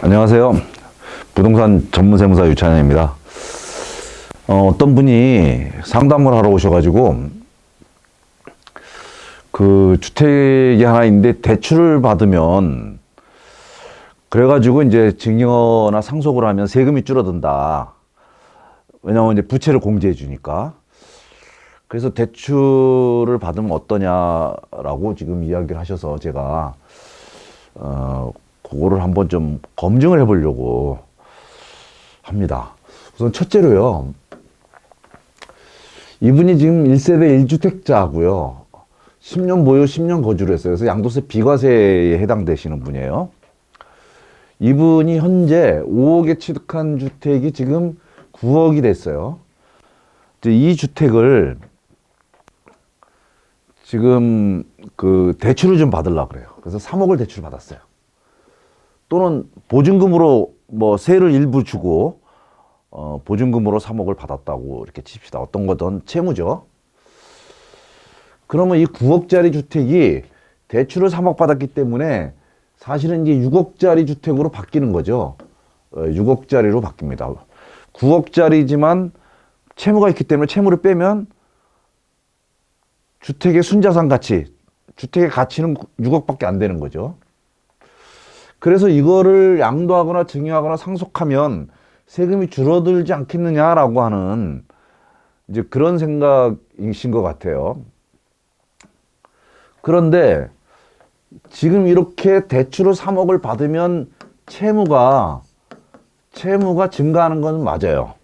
안녕하세요. 부동산 전문세무사 유찬현입니다. 어떤 분이 상담을 하러 오셔가지고 그 주택이 하나 있는데 대출을 받으면 그래가지고 이제 증여나 상속을 하면 세금이 줄어든다. 왜냐하면 이제 부채를 공제해 주니까. 그래서 대출을 받으면 어떠냐라고 지금 이야기를 하셔서 제가 그거를 한번 좀 검증을 해보려고 합니다. 우선 첫째로요. 이분이 지금 1세대 1주택자고요. 10년 보유, 10년 거주를 했어요. 그래서 양도세 비과세에 해당되시는 분이에요. 이분이 현재 5억에 취득한 주택이 지금 9억이 됐어요. 이 주택을 지금 그 대출을 좀 받으려고 그래요. 그래서 3억을 대출 받았어요. 또는 보증금으로 뭐 세를 일부 주고 보증금으로 3억을 받았다고 이렇게 칩시다. 어떤 거든 채무죠. 그러면 이 9억짜리 주택이 대출을 3억 받았기 때문에 사실은 이제 6억짜리 주택으로 바뀌는 거죠. 6억짜리로 바뀝니다. 9억짜리지만 채무가 있기 때문에 채무를 빼면 주택의 순자산 가치, 주택의 가치는 6억밖에 안 되는 거죠. 그래서 이거를 양도하거나 증여하거나 상속하면 세금이 줄어들지 않겠느냐라고 하는 이제 그런 생각이신 것 같아요. 그런데 지금 이렇게 대출을 3억을 받으면 채무가 증가하는 건 맞아요.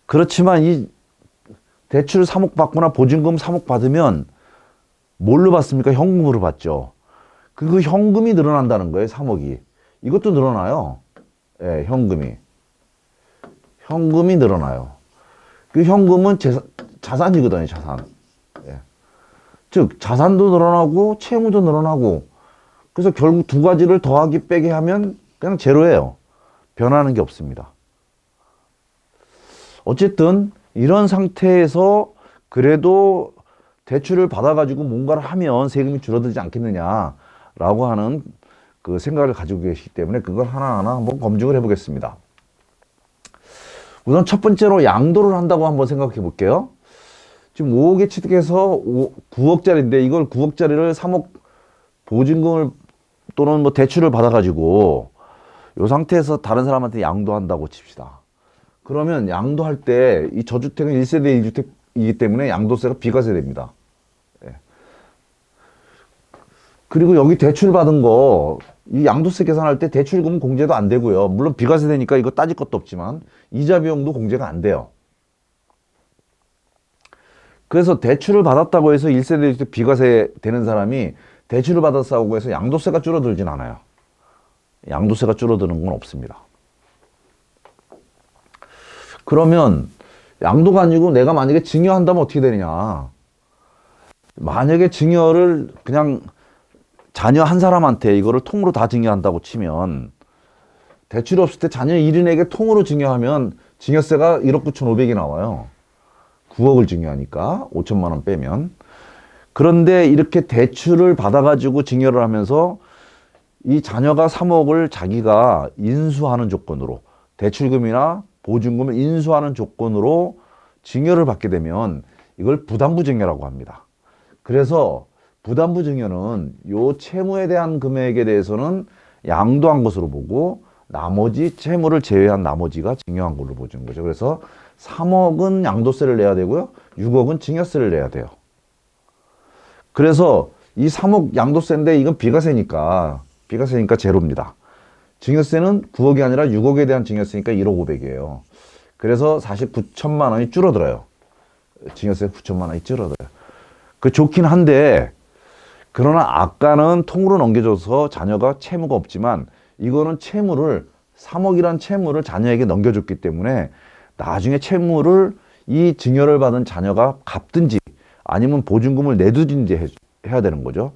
그렇지만 이 대출 3억 받거나 보증금 3억 받으면 뭘로 받습니까? 현금으로 받죠. 그 현금이 늘어난다는 거예요, 3억이. 이것도 늘어나요. 예, 현금이 늘어나요. 그 현금은 자산이거든요, 자산. 예. 즉, 자산도 늘어나고, 채무도 늘어나고, 그래서 결국 두 가지를 더하기 빼기 하면 그냥 제로예요. 변하는 게 없습니다. 어쨌든, 이런 상태에서 그래도 대출을 받아가지고 뭔가를 하면 세금이 줄어들지 않겠느냐라고 하는 그 생각을 가지고 계시기 때문에 그걸 하나하나 한번 검증을 해보겠습니다. 우선 첫 번째로 양도를 한다고 한번 생각해 볼게요. 지금 5억에 취득해서 9억짜리인데 이걸 9억짜리를 3억 보증금을 또는 뭐 대출을 받아가지고 이 상태에서 다른 사람한테 양도한다고 칩시다. 그러면 양도할 때 이 저주택은 1세대 1주택이기 때문에 양도세가 비과세됩니다. 예. 그리고 여기 대출 받은 거, 이 양도세 계산할 때 대출금 공제도 안 되고요. 물론 비과세 되니까 이거 따질 것도 없지만 이자 비용도 공제가 안 돼요. 그래서 대출을 받았다고 해서 1세대 1주택 비과세 되는 사람이 대출을 받았다고 해서 양도세가 줄어들진 않아요. 양도세가 줄어드는 건 없습니다. 그러면 양도가 아니고 내가 만약에 증여한다면 어떻게 되느냐. 만약에 증여를 그냥 자녀 한 사람한테 이거를 통으로 다 증여한다고 치면 대출이 없을 때 자녀 1인에게 통으로 증여하면 증여세가 1억 9,500이 나와요. 9억을 증여하니까 5천만 원 빼면. 그런데 이렇게 대출을 받아가지고 증여를 하면서 이 자녀가 3억을 자기가 인수하는 조건으로 대출금이나 보증금을 인수하는 조건으로 증여를 받게 되면 이걸 부담부 증여라고 합니다. 그래서 부담부 증여는 요 채무에 대한 금액에 대해서는 양도한 것으로 보고 나머지 채무를 제외한 나머지가 증여한 걸로 보는 거죠. 그래서 3억은 양도세를 내야 되고요. 6억은 증여세를 내야 돼요. 그래서 이 3억 양도세인데 이건 비과세니까 제로입니다. 증여세는 9억이 아니라 6억에 대한 증여세니까 1억 5백이에요. 그래서 사실 9천만 원이 줄어들어요. 증여세 9천만 원이 줄어들어요. 그 좋긴 한데 그러나 아까는 통으로 넘겨줘서 자녀가 채무가 없지만 이거는 채무를 3억이란 채무를 자녀에게 넘겨줬기 때문에 나중에 채무를 이 증여를 받은 자녀가 갚든지 아니면 보증금을 내두든지 해야 되는 거죠.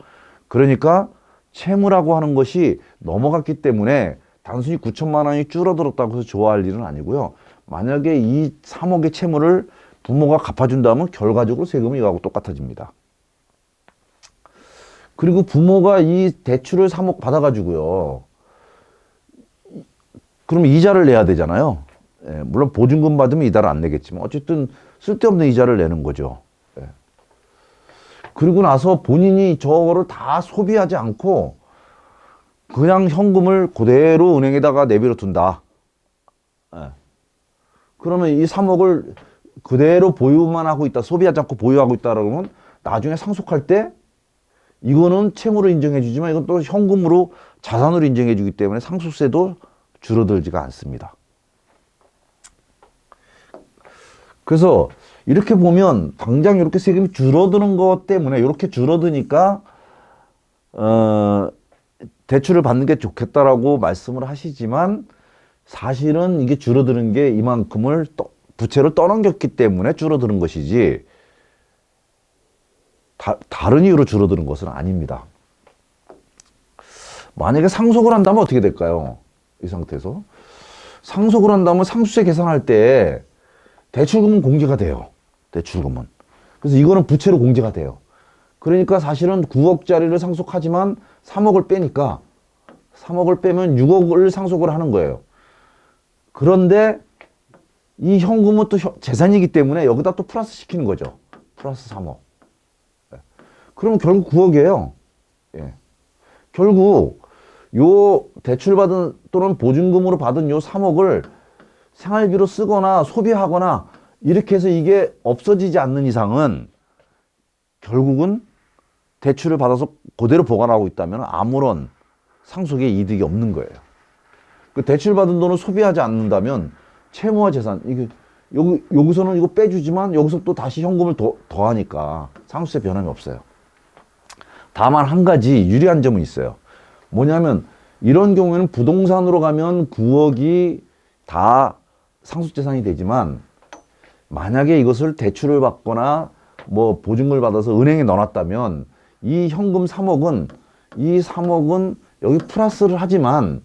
그러니까 채무라고 하는 것이 넘어갔기 때문에 단순히 9천만 원이 줄어들었다고 해서 좋아할 일은 아니고요. 만약에 이 3억의 채무를 부모가 갚아준다면 결과적으로 세금이 이거하고 똑같아집니다. 그리고 부모가 이 대출을 3억 받아가지고요. 그럼 이자를 내야 되잖아요. 예, 물론 보증금 받으면 이자를 안 내겠지만 어쨌든 쓸데없는 이자를 내는 거죠. 예. 그리고 나서 본인이 저거를 다 소비하지 않고 그냥 현금을 그대로 은행에다가 내버려 둔다. 예. 그러면 이 3억을 그대로 보유만 하고 있다, 소비하지 않고 보유하고 있다 그러면 나중에 상속할 때 이거는 채무로 인정해 주지만 이건 또 현금으로 자산으로 인정해 주기 때문에 상속세도 줄어들지가 않습니다. 그래서 이렇게 보면 당장 이렇게 세금이 줄어드는 것 때문에 이렇게 줄어드니까 대출을 받는 게 좋겠다라고 말씀을 하시지만 사실은 이게 줄어드는 게 이만큼을 부채를 떠넘겼기 때문에 줄어드는 것이지 다른 이유로 줄어드는 것은 아닙니다. 만약에 상속을 한다면 어떻게 될까요? 이 상태에서 상속을 한다면 상속세 계산할 때 대출금은 공제가 돼요. 대출금은. 그래서 이거는 부채로 공제가 돼요. 그러니까 사실은 9억짜리를 상속하지만 3억을 빼니까 3억을 빼면 6억을 상속을 하는 거예요. 그런데 이 현금은 또 재산이기 때문에 여기다 또 플러스 시키는 거죠. 플러스 3억. 그러면 결국 9억이에요. 예. 결국 요 대출받은 또는 보증금으로 받은 요 3억을 생활비로 쓰거나 소비하거나 이렇게 해서 이게 없어지지 않는 이상은 결국은 대출을 받아서 그대로 보관하고 있다면 아무런 상속의 이득이 없는 거예요. 그 대출받은 돈을 소비하지 않는다면 채무와 재산, 이게 여기서는 이거 빼주지만 여기서 또 다시 현금을 더하니까 상속세 변함이 없어요. 다만 한 가지 유리한 점은 있어요. 뭐냐면 이런 경우에는 부동산으로 가면 9억이 다 상속재산이 되지만 만약에 이것을 대출을 받거나 뭐 보증금을 받아서 은행에 넣어놨다면 이 현금 3억은 이 3억은 여기 플러스를 하지만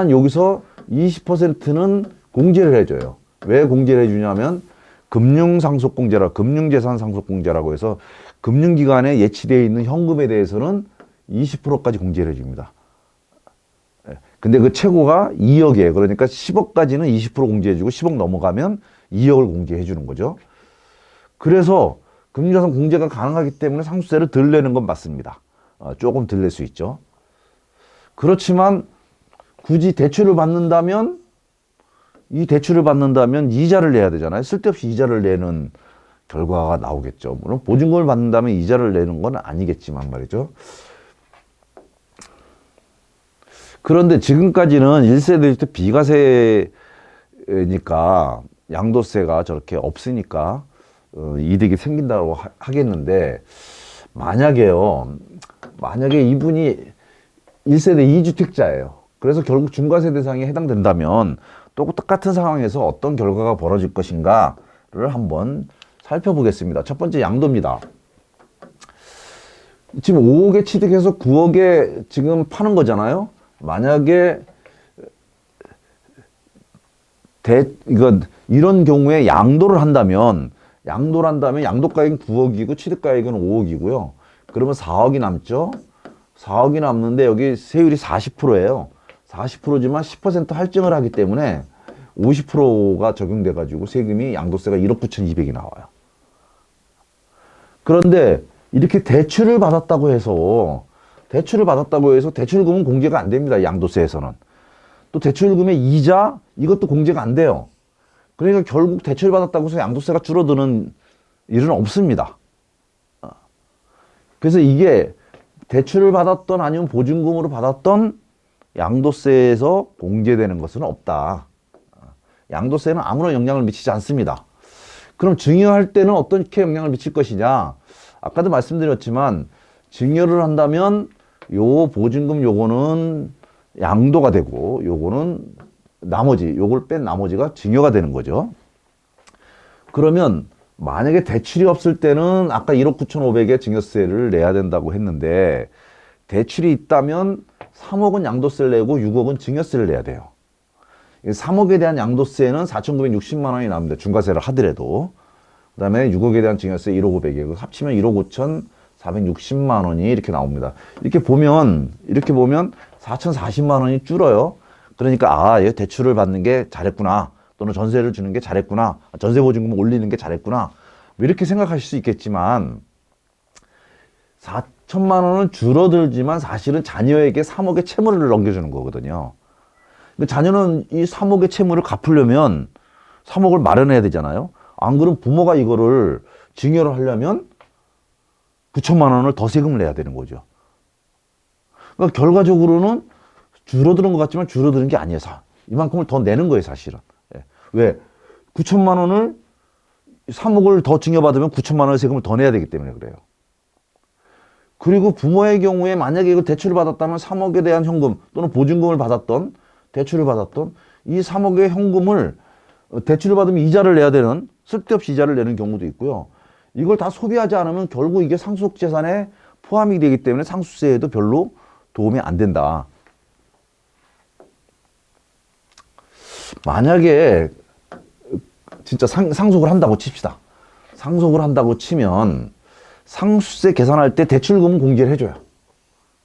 여기서 20%는 공제를 해줘요. 왜 공제를 해주냐면 금융상속공제라, 금융재산상속공제라고 해서 금융기관에 예치되어 있는 현금에 대해서는 20%까지 공제를 해줍니다. 근데 그 최고가 2억이에요. 그러니까 10억까지는 20% 공제해주고 10억 넘어가면 2억을 공제해주는 거죠. 그래서 금융자산 공제가 가능하기 때문에 상속세를 덜 내는 건 맞습니다. 조금 덜 낼 수 있죠. 그렇지만 굳이 대출을 받는다면 이자를 내야 되잖아요. 쓸데없이 이자를 내는 결과가 나오겠죠. 물론 보증금을 받는다면 이자를 내는 건 아니겠지만 말이죠. 그런데 지금까지는 1세대 주택 비과세니까 양도세가 저렇게 없으니까 이득이 생긴다고 하겠는데 만약에 이분이 1세대 2주택자예요. 그래서 결국 중과세 대상에 해당된다면 또 똑같은 상황에서 어떤 결과가 벌어질 것인가를 한번 살펴보겠습니다. 첫 번째 양도입니다. 지금 5억에 취득해서 9억에 지금 파는 거잖아요. 만약에 이런 경우에 양도를 한다면 양도가액은 9억이고 취득가액은 5억이고요. 그러면 4억이 남죠. 4억이 남는데 여기 세율이 40%예요. 40%지만 10% 할증을 하기 때문에 50%가 적용돼 가지고 세금이 양도세가 1억 9,200이 나와요. 그런데 이렇게 대출을 받았다고 해서 대출금은 공제가 안 됩니다. 양도세에서는. 또 대출금의 이자 이것도 공제가 안 돼요. 그러니까 결국 대출 받았다고 해서 양도세가 줄어드는 일은 없습니다. 그래서 이게 대출을 받았던 아니면 보증금으로 받았던 양도세에서 공제되는 것은 없다. 양도세는 아무런 영향을 미치지 않습니다. 그럼 증여할 때는 어떻게 영향을 미칠 것이냐? 아까도 말씀드렸지만 증여를 한다면 요 보증금 요거는 양도가 되고 요거는 요걸 뺀 나머지가 증여가 되는 거죠. 그러면 만약에 대출이 없을 때는 아까 1억 9,500에 증여세를 내야 된다고 했는데 대출이 있다면 3억은 양도세를 내고 6억은 증여세를 내야 돼요. 3억에 대한 양도세는 4,960만 원이 나옵니다. 중과세를 하더라도. 그 다음에 6억에 대한 증여세 1억 500에 합치면 1억 5,460만 원이 이렇게 나옵니다. 이렇게 보면 4,040만 원이 줄어요. 그러니까 얘 대출을 받는 게 잘했구나. 또는 전세를 주는 게 잘했구나. 전세보증금 올리는 게 잘했구나. 뭐 이렇게 생각하실 수 있겠지만 4천만 원은 줄어들지만 사실은 자녀에게 3억의 채무를 넘겨주는 거거든요. 근데 자녀는 이 3억의 채무를 갚으려면 3억을 마련해야 되잖아요. 안 그러면 부모가 이거를 증여를 하려면 9천만 원을 더 세금을 내야 되는 거죠. 그러니까 결과적으로는 줄어드는 것 같지만 줄어드는 게 아니에요. 이만큼을 더 내는 거예요, 사실은. 왜? 9천만 원을 3억을 더 증여받으면 9천만 원의 세금을 더 내야 되기 때문에 그래요. 그리고 부모의 경우에 만약에 이거 대출을 받았다면 3억에 대한 현금 또는 보증금을 받았던 대출을 받았던 이 3억의 현금을 대출을 받으면 이자를 내야 되는 쓸데없이 이자를 내는 경우도 있고요. 이걸 다 소비하지 않으면 결국 이게 상속재산에 포함이 되기 때문에 상속세에도 별로 도움이 안 된다. 만약에 진짜 상속을 한다고 칩시다. 상속을 한다고 치면 상속세 계산할 때 대출금은 공제를 해줘요.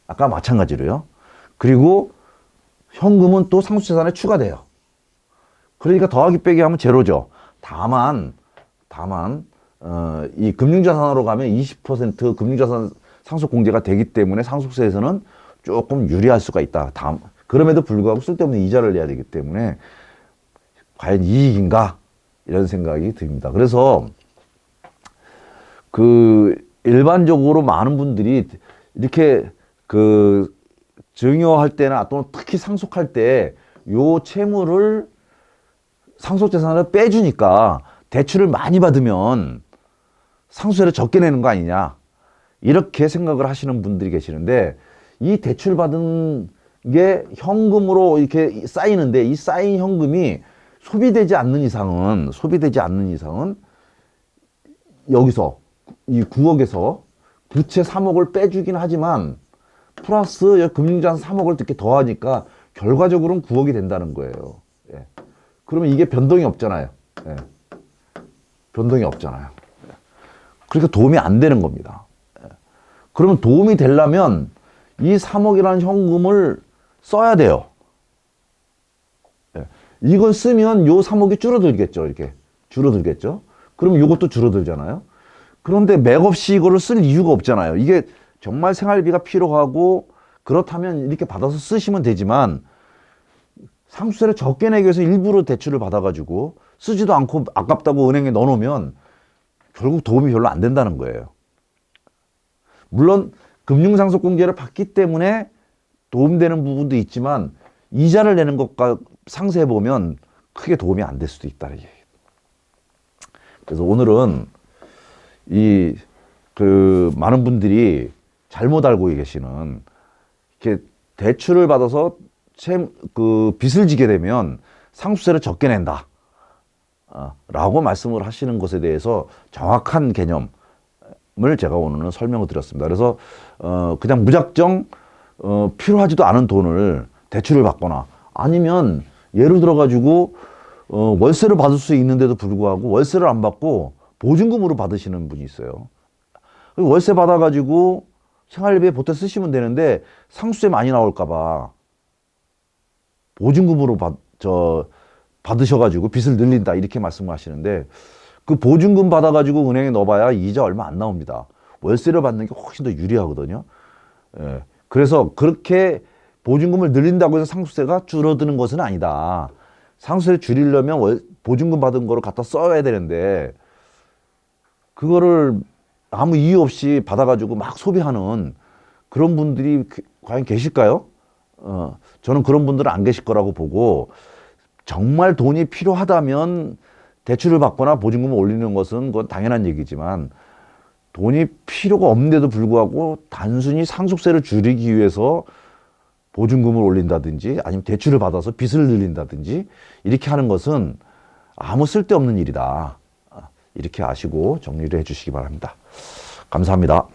아까 마찬가지로요. 그리고 현금은 또 상속재산에 추가돼요. 그러니까 더하기 빼기 하면 제로죠. 다만 이 금융자산으로 가면 20% 금융자산 상속공제가 되기 때문에 상속세에서는 조금 유리할 수가 있다. 그럼에도 불구하고 쓸데없는 이자를 내야 되기 때문에 과연 이익인가? 이런 생각이 듭니다. 그래서 일반적으로 많은 분들이 이렇게 증여할 때나 또는 특히 상속할 때 요 채무를 상속재산을 빼주니까 대출을 많이 받으면 상속세를 적게 내는 거 아니냐. 이렇게 생각을 하시는 분들이 계시는데 이 대출 받은 게 현금으로 이렇게 쌓이는데 이 쌓인 현금이 소비되지 않는 이상은 여기서 이 9억에서 부채 3억을 빼주긴 하지만 플러스 금융자산 3억을 이렇게 더하니까 결과적으로는 9억이 된다는 거예요. 예. 그러면 이게 변동이 없잖아요. 예. 변동이 없잖아요. 예. 그러니까 도움이 안 되는 겁니다. 예. 그러면 도움이 되려면 이 3억이라는 현금을 써야 돼요. 예. 이걸 쓰면 요 3억이 줄어들겠죠. 이렇게 줄어들겠죠. 그럼 요것도 줄어들잖아요. 그런데 맥없이 이거를 쓸 이유가 없잖아요. 이게 정말 생활비가 필요하고 그렇다면 이렇게 받아서 쓰시면 되지만 상속세를 적게 내기 위해서 일부러 대출을 받아가지고 쓰지도 않고 아깝다고 은행에 넣어놓으면 결국 도움이 별로 안 된다는 거예요. 물론 금융상속공제를 받기 때문에 도움되는 부분도 있지만 이자를 내는 것과 상세해보면 크게 도움이 안 될 수도 있다는 얘기예요. 그래서 오늘은 많은 분들이 잘못 알고 계시는 이렇게 대출을 받아서 빚을 지게 되면 상속세를 적게 낸다. 라고 말씀을 하시는 것에 대해서 정확한 개념을 제가 오늘은 설명을 드렸습니다. 그래서 그냥 무작정 필요하지도 않은 돈을 대출을 받거나 아니면 예를 들어 가지고 월세를 받을 수 있는데도 불구하고 월세를 안 받고 보증금으로 받으시는 분이 있어요. 월세 받아 가지고 생활비에 보태 쓰시면 되는데 상속세 많이 나올까 봐 보증금으로 받으셔가지고 빚을 늘린다 이렇게 말씀을 하시는데 그 보증금 받아가지고 은행에 넣어봐야 이자 얼마 안 나옵니다. 월세를 받는 게 훨씬 더 유리하거든요. 예. 그래서 그렇게 보증금을 늘린다고 해서 상속세가 줄어드는 것은 아니다. 상속세를 줄이려면 보증금 받은 거를 갖다 써야 되는데 그거를 아무 이유 없이 받아가지고 막 소비하는 그런 분들이 과연 계실까요? 저는 그런 분들은 안 계실 거라고 보고 정말 돈이 필요하다면 대출을 받거나 보증금을 올리는 것은 그건 당연한 얘기지만 돈이 필요가 없는데도 불구하고 단순히 상속세를 줄이기 위해서 보증금을 올린다든지 아니면 대출을 받아서 빚을 늘린다든지 이렇게 하는 것은 아무 쓸데없는 일이다. 이렇게 아시고 정리를 해 주시기 바랍니다. 감사합니다.